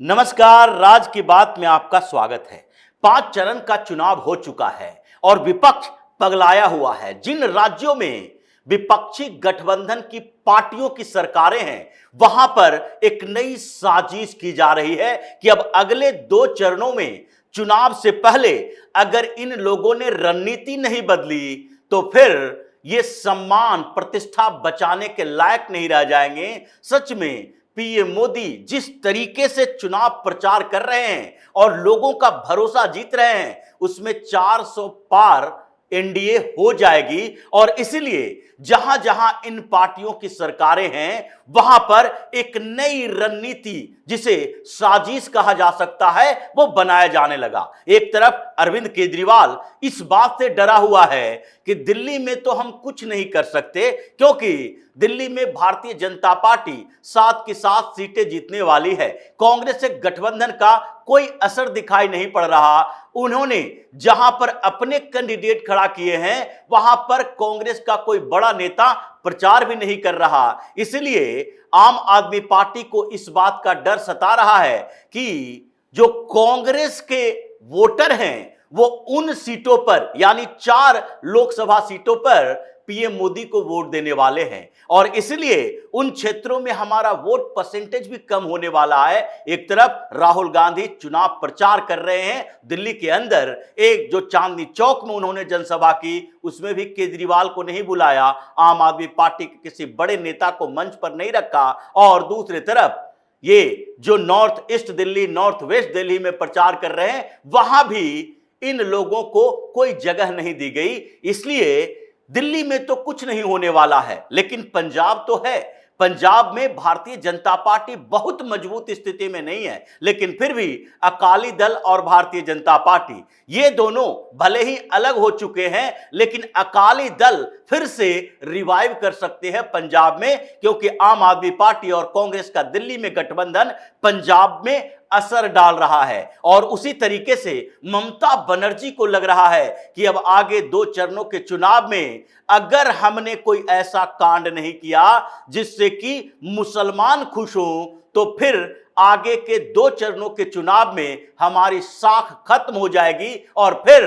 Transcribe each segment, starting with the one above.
नमस्कार, राज की बात में आपका स्वागत है। 5 चरण का चुनाव हो चुका है और विपक्ष पगलाया हुआ है। जिन राज्यों में विपक्षी गठबंधन की पार्टियों की सरकारें हैं, वहां पर एक नई साजिश की जा रही है कि अब अगले 2 चरणों में चुनाव से पहले अगर इन लोगों ने रणनीति नहीं बदली तो फिर ये सम्मान प्रतिष्ठा बचाने के लायक नहीं रह जाएंगे। सच में पीएम मोदी जिस तरीके से चुनाव प्रचार कर रहे हैं और लोगों का भरोसा जीत रहे हैं, उसमें 400 पार एनडीए हो जाएगी। और इसलिए जहां जहां इन पार्टियों की सरकारें हैं, वहां पर एक नई रणनीति, जिसे साजिश कहा जा सकता है, वो बनाया जाने लगा। एक तरफ अरविंद केजरीवाल इस बात से डरा हुआ है कि दिल्ली में तो हम कुछ नहीं कर सकते, क्योंकि दिल्ली में भारतीय जनता पार्टी 7 की 7 सीटें जीतने वाली है। कांग्रेस से गठबंधन का कोई असर दिखाई नहीं पड़ रहा। उन्होंने जहां पर अपने कैंडिडेट खड़ा किए हैं, वहां पर कांग्रेस का कोई बड़ा नेता प्रचार भी नहीं कर रहा। इसलिए आम आदमी पार्टी को इस बात का डर सता रहा है कि जो कांग्रेस के वोटर हैं, वो उन सीटों पर, यानी 4 लोकसभा सीटों पर पीएम मोदी को वोट देने वाले हैं और इसलिए उन क्षेत्रों में हमारा वोट परसेंटेज भी कम होने वाला है। एक तरफ राहुल गांधी चुनाव प्रचार कर रहे हैं दिल्ली के अंदर, एक जो चांदनी चौक में उन्होंने जनसभा की, उसमें भी केजरीवाल को नहीं बुलाया, आम आदमी पार्टी के किसी बड़े नेता को मंच पर नहीं रखा। और दूसरी तरफ ये जो north east Delhi, north west Delhi में प्रचार कर रहे हैं, वहां भी इन लोगों को कोई जगह नहीं दी गई। इसलिए दिल्ली में तो कुछ नहीं होने वाला है, लेकिन पंजाब तो है। पंजाब में भारतीय जनता पार्टी बहुत मजबूत स्थिति में नहीं है, लेकिन फिर भी अकाली दल और भारतीय जनता पार्टी, ये दोनों भले ही अलग हो चुके हैं, लेकिन अकाली दल फिर से रिवाइव कर सकते हैं पंजाब में, क्योंकि आम आदमी पार्टी और कांग्रेस का दिल्ली में गठबंधन पंजाब में असर डाल रहा है। और उसी तरीके से ममता बनर्जी को लग रहा है कि अब आगे 2 चरणों के चुनाव में अगर हमने कोई ऐसा कांड नहीं किया जिससे कि मुसलमान खुश हो, तो फिर आगे के 2 चरणों के चुनाव में हमारी साख खत्म हो जाएगी। और फिर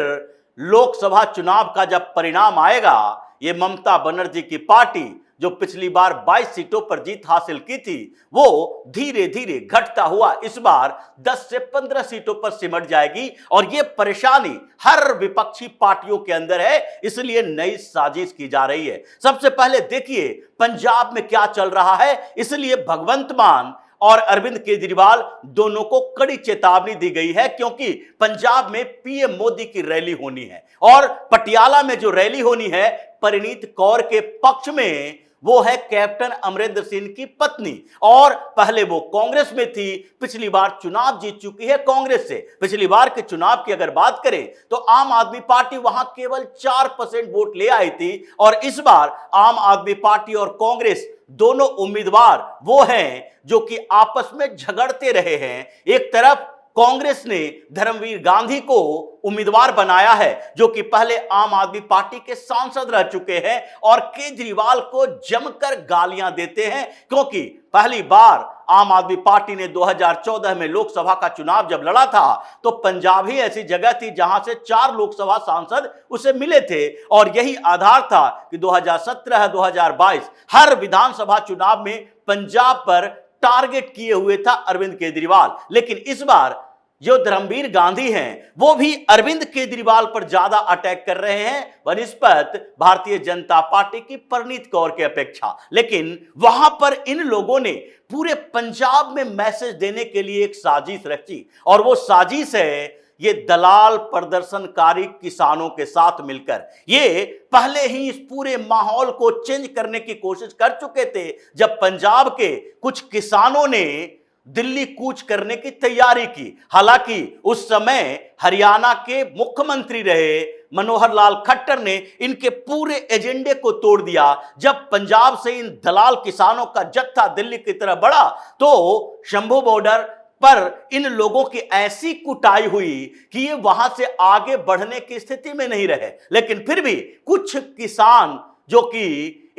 लोकसभा चुनाव का जब परिणाम आएगा, ये ममता बनर्जी की पार्टी जो पिछली बार 22 सीटों पर जीत हासिल की थी, वो धीरे धीरे घटता हुआ इस बार 10 से 15 सीटों पर सिमट जाएगी। और ये परेशानी हर विपक्षी पार्टियों के अंदर है, इसलिए नई साजिश की जा रही है। सबसे पहले देखिए पंजाब में क्या चल रहा है। इसलिए भगवंत मान और अरविंद केजरीवाल दोनों को कड़ी चेतावनी दी गई है, क्योंकि पंजाब में पीएम मोदी की रैली होनी है और पटियाला में जो रैली होनी है, परिणीत कौर के पक्ष में, वो है कैप्टन अमरिंदर सिंह की पत्नी। और पहले वो कांग्रेस में थी, पिछली बार चुनाव जीत चुकी है कांग्रेस से। पिछली बार के चुनाव की अगर बात करें तो आम आदमी पार्टी वहां केवल 4% वोट ले आई थी, और इस बार आम आदमी पार्टी और कांग्रेस दोनों उम्मीदवार वो हैं जो कि आपस में झगड़ते रहे हैं। एक तरफ कांग्रेस ने धर्मवीर गांधी को उम्मीदवार बनाया है, जो कि पहले आम आदमी पार्टी के सांसद रह चुके हैं और केजरीवाल को जमकर गालियां देते हैं, क्योंकि पहली बार आम आदमी पार्टी ने 2014 में लोकसभा का चुनाव जब लड़ा था, तो पंजाब ही ऐसी जगह थी जहां से 4 लोकसभा सांसद उसे मिले थे। और यही आधार था कि 2017, 2022 हर विधानसभा चुनाव में पंजाब पर टारगेट किए हुए था अरविंद केजरीवाल। लेकिन इस बार जो धर्मवीर गांधी हैं, वो भी अरविंद केजरीवाल पर ज्यादा अटैक कर रहे हैं बनिस्बत भारतीय जनता पार्टी की परिणीत कौर के अपेक्षा। लेकिन वहां पर इन लोगों ने पूरे पंजाब में मैसेज देने के लिए एक साजिश रची, और वो साजिश है ये दलाल प्रदर्शनकारी किसानों के साथ मिलकर। ये पहले ही इस पूरे माहौल को चेंज करने की कोशिश कर चुके थे, जब पंजाब के कुछ किसानों ने दिल्ली कूच करने की तैयारी की। हालांकि उस समय हरियाणा के मुख्यमंत्री रहे मनोहर लाल खट्टर ने इनके पूरे एजेंडे को तोड़ दिया। जब पंजाब से इन दलाल किसानों का जत्था दिल्ली की तरफ बढ़ा, तो शंभू बॉर्डर पर इन लोगों की ऐसी कुटाई हुई कि ये वहां से आगे बढ़ने की स्थिति में नहीं रहे। लेकिन फिर भी कुछ किसान जो कि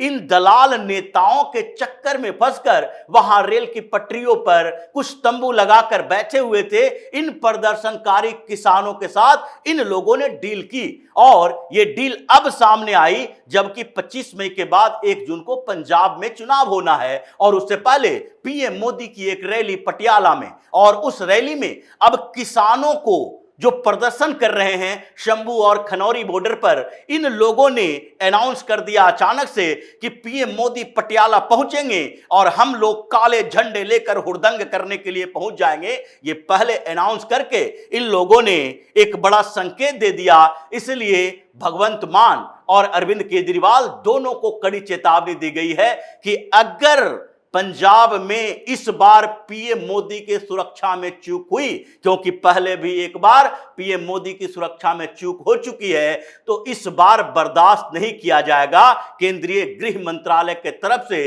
इन दलाल नेताओं के चक्कर में फंसकर वहां रेल की पटरियों पर कुछ तंबू लगाकर बैठे हुए थे। इन प्रदर्शनकारी किसानों के साथ इन लोगों ने डील की और यह डील अब सामने आई, जबकि 25 मई के बाद 1 जून को पंजाब में चुनाव होना है और उससे पहले पीएम मोदी की एक रैली पटियाला में, और उस रैली में अब किसानों को जो प्रदर्शन कर रहे हैं शंभू और खनौरी बॉर्डर पर, इन लोगों ने अनाउंस कर दिया अचानक से कि पीएम मोदी पटियाला पहुंचेंगे और हम लोग काले झंडे लेकर हुड़दंग करने के लिए पहुंच जाएंगे। ये पहले अनाउंस करके इन लोगों ने एक बड़ा संकेत दे दिया। इसलिए भगवंत मान और अरविंद केजरीवाल दोनों को कड़ी चेतावनी दी गई है कि अगर पंजाब में इस बार पीएम मोदी की सुरक्षा में चूक हुई, क्योंकि पहले भी एक बार पीएम मोदी की सुरक्षा में चूक हो चुकी है, तो इस बार बर्दाश्त नहीं किया जाएगा। केंद्रीय गृह मंत्रालय के तरफ से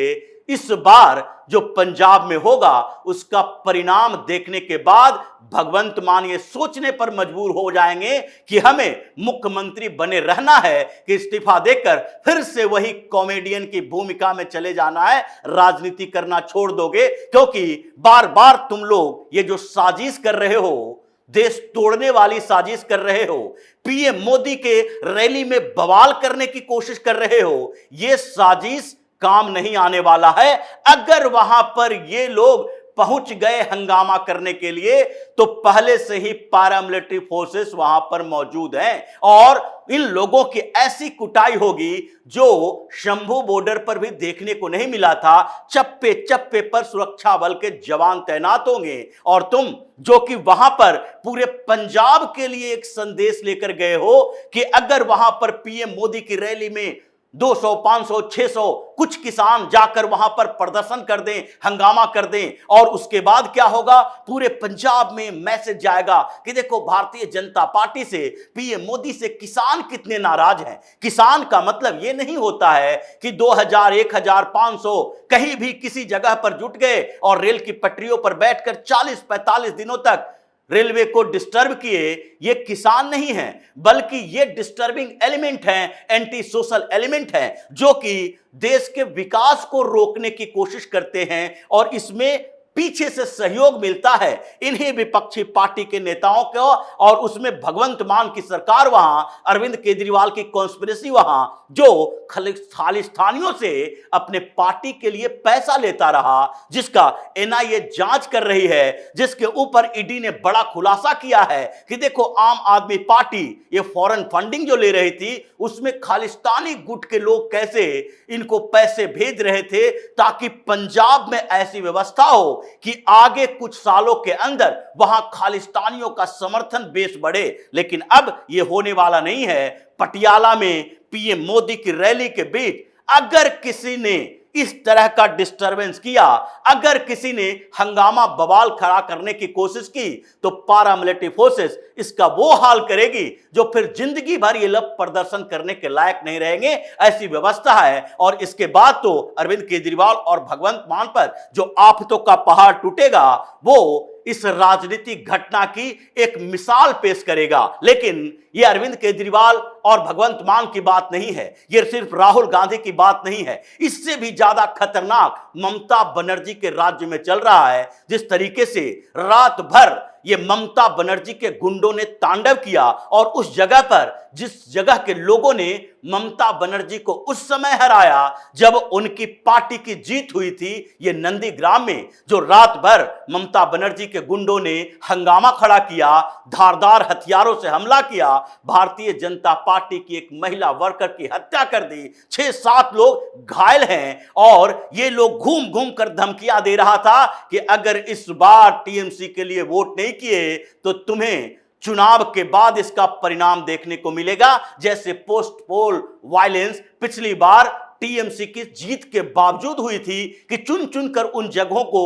इस बार जो पंजाब में होगा उसका परिणाम देखने के बाद भगवंत मान ये सोचने पर मजबूर हो जाएंगे कि हमें मुख्यमंत्री बने रहना है कि इस्तीफा देकर फिर से वही कॉमेडियन की भूमिका में चले जाना है, राजनीति करना छोड़ दोगे। क्योंकि बार बार तुम लोग ये जो साजिश कर रहे हो, देश तोड़ने वाली साजिश कर रहे हो, पीएम मोदी के रैली में बवाल करने की कोशिश कर रहे हो, ये साजिश काम नहीं आने वाला है। अगर वहां पर ये लोग पहुंच गए हंगामा करने के लिए, तो पहले से ही पैरामिलिट्री फोर्सेस वहां पर मौजूद हैं और इन लोगों की ऐसी कुटाई होगी जो शंभू बॉर्डर पर भी देखने को नहीं मिला था। चप्पे चप्पे पर सुरक्षा बल के जवान तैनात होंगे और तुम जो कि वहां पर पूरे पंजाब के लिए एक संदेश लेकर गए हो कि अगर वहां पर पीएम मोदी की रैली में 200, 500, 600 कुछ किसान जाकर वहां पर प्रदर्शन कर दें, हंगामा कर दें, और उसके बाद क्या होगा, पूरे पंजाब में मैसेज जाएगा कि देखो भारतीय जनता पार्टी से, पीएम मोदी से किसान कितने नाराज हैं। किसान का मतलब यह नहीं होता है कि 2000, 1000, 500 कहीं भी किसी जगह पर जुट गए और रेल की पटरियों पर बैठकर 40-45 दिनों तक रेलवे को डिस्टर्ब किए। ये किसान नहीं है, बल्कि ये डिस्टर्बिंग एलिमेंट है, एंटी सोशल एलिमेंट है, जो कि देश के विकास को रोकने की कोशिश करते हैं और इसमें पीछे से सहयोग मिलता है इन्हीं विपक्षी पार्टी के नेताओं को, और उसमें भगवंत मान की सरकार वहां, अरविंद केजरीवाल की कॉन्स्पिरेसी वहां, जो खालिस्तानियों से अपने पार्टी के लिए पैसा लेता रहा, जिसका एनआईए जांच कर रही है, जिसके ऊपर ईडी ने बड़ा खुलासा किया है कि देखो आम आदमी पार्टी ये फॉरेन फंडिंग जो ले रही थी, उसमें खालिस्तानी गुट के लोग कैसे इनको पैसे भेज रहे थे ताकि पंजाब में ऐसी व्यवस्था हो कि आगे कुछ सालों के अंदर वहां खालिस्तानियों का समर्थन बेस बढ़े। लेकिन अब यह होने वाला नहीं है। पटियाला में पीएम मोदी की रैली के बीच अगर किसी ने इस तरह का डिस्टरबेंस किया, अगर किसी ने हंगामा बवाल खड़ा करने की कोशिश की, तो पैरामिलिट्री फोर्सेस इसका वो हाल करेगी जो फिर जिंदगी भर ये लोग प्रदर्शन करने के लायक नहीं रहेंगे। ऐसी व्यवस्था है। और इसके बाद तो अरविंद केजरीवाल और भगवंत मान पर जो आफतों का पहाड़ टूटेगा, वो इस राजनीतिक घटना की एक मिसाल पेश करेगा। लेकिन यह अरविंद केजरीवाल और भगवंत मान की बात नहीं है, यह सिर्फ राहुल गांधी की बात नहीं है। इससे भी ज्यादा खतरनाक ममता बनर्जी के राज्य में चल रहा है। जिस तरीके से रात भर ये ममता बनर्जी के गुंडों ने तांडव किया और उस जगह पर, जिस जगह के लोगों ने ममता बनर्जी को उस समय हराया जब उनकी पार्टी की जीत हुई थी, ये नंदीग्राम में, जो रात भर ममता बनर्जी के गुंडों ने हंगामा खड़ा किया, धारदार हथियारों से हमला किया, भारतीय जनता पार्टी की एक महिला वर्कर की हत्या कर दी, 6-7 लोग घायल हैं, और ये लोग घूम घूम कर धमकियां दे रहा था कि अगर इस बार टीएमसी के लिए वोट नहीं किए तो तुम्हें चुनाव के बाद इसका परिणाम देखने को मिलेगा। जैसे पोस्ट पोल वायलेंस पिछली बार टीएमसी की जीत के बावजूद हुई थी कि चुन चुन कर उन जगहों को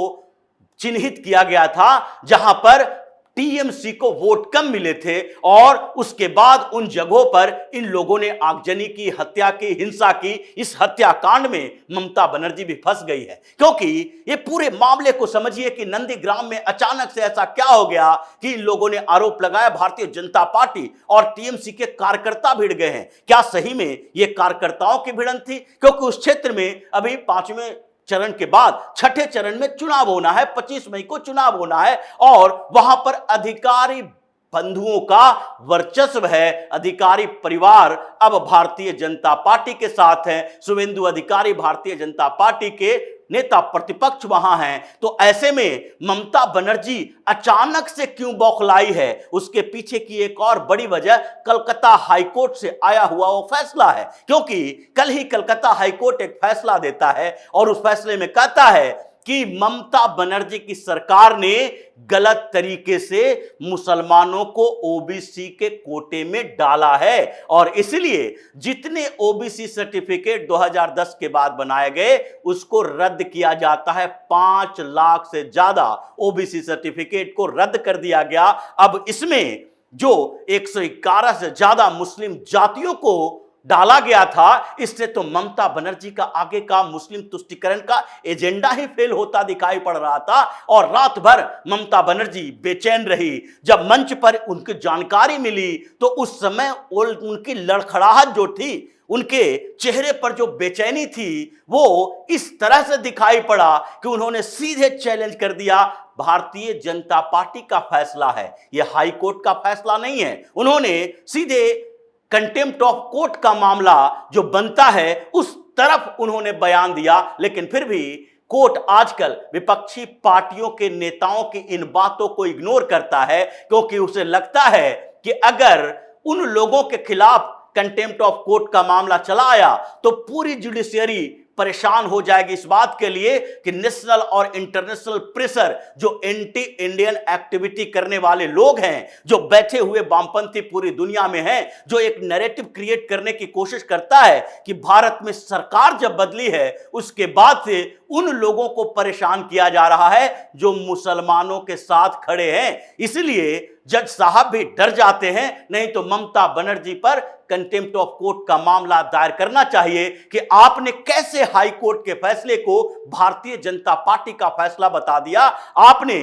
चिन्हित किया गया था जहां पर टीएमसी को वोट कम मिले थे और उसके बाद उन जगहों पर इन लोगों ने आगजनी की, हत्या की, हिंसा की। इस हत्याकांड में ममता बनर्जी भी फंस गई है, क्योंकि ये पूरे मामले को समझिए कि नंदीग्राम में अचानक से ऐसा क्या हो गया कि इन लोगों ने आरोप लगाया भारतीय जनता पार्टी और टीएमसी के कार्यकर्ता भिड़ गए हैं। क्या सही में ये कार्यकर्ताओं की भिड़ंत थी? क्योंकि उस क्षेत्र में अभी 5वें चरण के बाद छठे चरण में चुनाव होना है, 25 मई को चुनाव होना है और वहां पर अधिकारी बंधुओं का वर्चस्व है। अधिकारी परिवार अब भारतीय जनता पार्टी के साथ है। शुभेंदु अधिकारी भारतीय जनता पार्टी के नेता प्रतिपक्ष वहां हैं। तो ऐसे में ममता बनर्जी अचानक से क्यों बौखलाई है, उसके पीछे की एक और बड़ी वजह कलकत्ता हाईकोर्ट से आया हुआ वो फैसला है। क्योंकि कल ही कलकत्ता हाईकोर्ट एक फैसला देता है और उस फैसले में कहता है कि ममता बनर्जी की सरकार ने गलत तरीके से मुसलमानों को ओबीसी के कोटे में डाला है और इसलिए जितने ओबीसी सर्टिफिकेट 2010 के बाद बनाए गए उसको रद्द किया जाता है। 5 लाख से ज्यादा ओबीसी सर्टिफिकेट को रद्द कर दिया गया। अब इसमें जो 111 से ज्यादा मुस्लिम जातियों को डाला गया था, इससे तो ममता बनर्जी का आगे का मुस्लिम तुष्टीकरण का एजेंडा ही फेल होता दिखाई पड़ रहा था। और रात भर ममता बनर्जी बेचैन रही। जब मंच पर उनकी जानकारी मिली तो उस समय उनकी लड़खड़ाहट जो थी, उनके चेहरे पर जो बेचैनी थी, वो इस तरह से दिखाई पड़ा कि उन्होंने सीधे चैलेंज कर दिया, भारतीय जनता पार्टी का फैसला है, यह हाई कोर्ट का फैसला नहीं है। उन्होंने सीधे कंटेम्प्ट ऑफ कोर्ट का मामला जो बनता है उस तरफ उन्होंने बयान दिया। लेकिन फिर भी कोर्ट आजकल विपक्षी पार्टियों के नेताओं की इन बातों को इग्नोर करता है, क्योंकि उसे लगता है कि अगर उन लोगों के खिलाफ कंटेम्प्ट ऑफ कोर्ट का मामला चला आया तो पूरी जुडिशियरी परेशान हो जाएगी इस बात के लिए कि नेशनल और इंटरनेशनल प्रेशर, जो एंटी इंडियन एक्टिविटी करने वाले लोग हैं, जो बैठे हुए वामपंथी पूरी दुनिया में हैं, जो एक नैरेटिव क्रिएट करने की कोशिश करता है कि भारत में सरकार जब बदली है उसके बाद से उन लोगों को परेशान किया जा रहा है जो मुसलमानों के साथ खड़े हैं। इसलिए जज साहब भी डर जाते हैं, नहीं तो ममता बनर्जी पर कंटेम्प्ट ऑफ कोर्ट का मामला दायर करना चाहिए कि आपने कैसे हाई कोर्ट के फैसले को भारतीय जनता पार्टी का फैसला बता दिया, आपने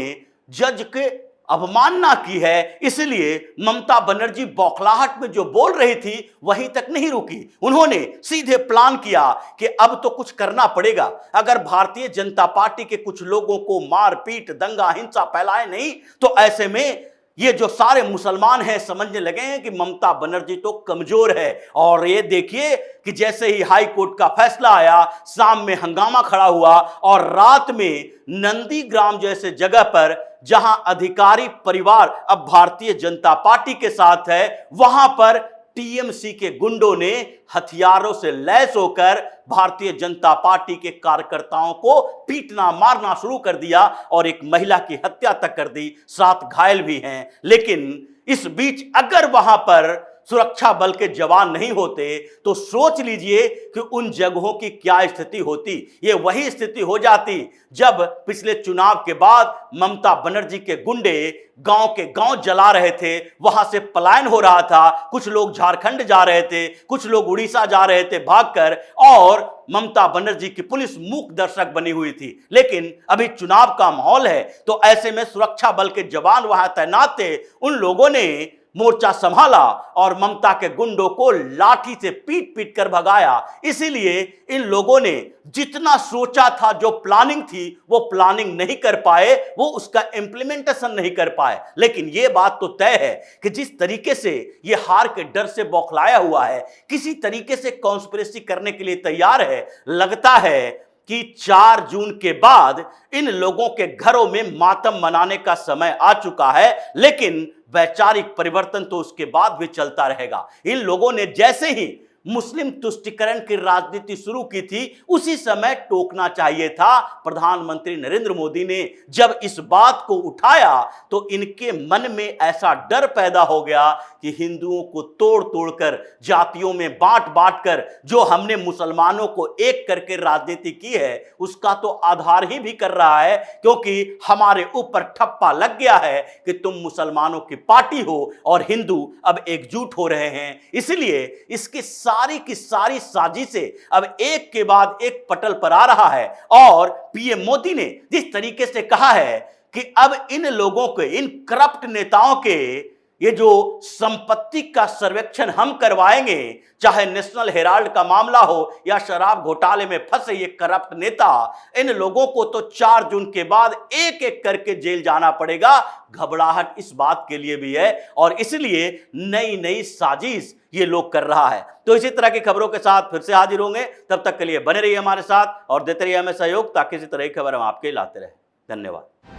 जज के अवमानना की है। इसलिए ममता बनर्जी बौखलाहट में जो बोल रही थी वहीं तक नहीं रुकी। उन्होंने सीधे प्लान किया कि अब तो कुछ करना पड़ेगा। अगर भारतीय जनता पार्टी के कुछ लोगों को मारपीट, दंगा, हिंसा फैलाए नहीं तो ऐसे में ये जो सारे मुसलमान हैं समझने लगे हैं कि ममता बनर्जी तो कमजोर है। और ये देखिए कि जैसे ही हाई कोर्ट का फैसला आया, शाम में हंगामा खड़ा हुआ और रात में नंदीग्राम जैसे जगह पर जहां अधिकारी परिवार अब भारतीय जनता पार्टी के साथ है, वहां पर टीएमसी के गुंडों ने हथियारों से लैस होकर भारतीय जनता पार्टी के कार्यकर्ताओं को पीटना, मारना शुरू कर दिया और एक महिला की हत्या तक कर दी। 7 घायल भी हैं। लेकिन इस बीच अगर वहां पर सुरक्षा बल के जवान नहीं होते तो सोच लीजिए कि उन जगहों की क्या स्थिति होती। ये वही स्थिति हो जाती जब पिछले चुनाव के बाद ममता बनर्जी के गुंडे गांव के गांव जला रहे थे, वहां से पलायन हो रहा था, कुछ लोग झारखंड जा रहे थे, कुछ लोग उड़ीसा जा रहे थे भागकर, और ममता बनर्जी की पुलिस मूक दर्शक बनी हुई थी। लेकिन अभी चुनाव का माहौल है तो ऐसे में सुरक्षा बल के जवान वहां तैनात थे। उन लोगों ने मोर्चा संभाला और ममता के गुंडों को लाठी से पीट पीट कर भगाया। इसीलिए इन लोगों ने जितना सोचा था, जो प्लानिंग थी, वो प्लानिंग नहीं कर पाए, वो उसका इंप्लीमेंटेशन नहीं कर पाए। लेकिन ये बात तो तय है कि जिस तरीके से ये हार के डर से बौखलाया हुआ है, किसी तरीके से कॉन्स्पिरेसी करने के लिए तैयार है, लगता है कि 4 जून के बाद इन लोगों के घरों में मातम मनाने का समय आ चुका है। लेकिन वैचारिक परिवर्तन तो उसके बाद भी चलता रहेगा। इन लोगों ने जैसे ही मुस्लिम तुष्टीकरण की राजनीति शुरू की थी, उसी समय टोकना चाहिए था। प्रधानमंत्री नरेंद्र मोदी ने जब इस बात को उठाया तो इनके मन में ऐसा डर पैदा हो गया कि हिंदुओं को तोड़ तोड़कर, जातियों में बांट बांट कर जो हमने मुसलमानों को एक करके राजनीति की है, उसका तो आधार ही भी कर रहा है, क्योंकि हमारे ऊपर ठप्पा लग गया है कि तुम मुसलमानों की पार्टी हो और हिंदू अब एकजुट हो रहे हैं। इसलिए इसकी सारी की सारी साजिशें अब एक के बाद एक पटल पर आ रहा है। और पीएम मोदी ने जिस तरीके से कहा है कि अब इन लोगों के, इन करप्ट नेताओं के ये जो संपत्ति का सर्वेक्षण हम करवाएंगे, चाहे नेशनल हेराल्ड का मामला हो या शराब घोटाले में फंसे ये करप्ट नेता, इन लोगों को तो 4 जून के बाद एक एक करके जेल जाना पड़ेगा। घबराहट इस बात के लिए भी है और इसलिए नई नई साजिश ये लोग कर रहा है। तो इसी तरह की खबरों के साथ फिर से हाजिर होंगे, तब तक के लिए बने रहिए हमारे साथ और देते रहिए हमें सहयोग, ताकि इसी तरह की खबर हम आपके लाते रहे। धन्यवाद।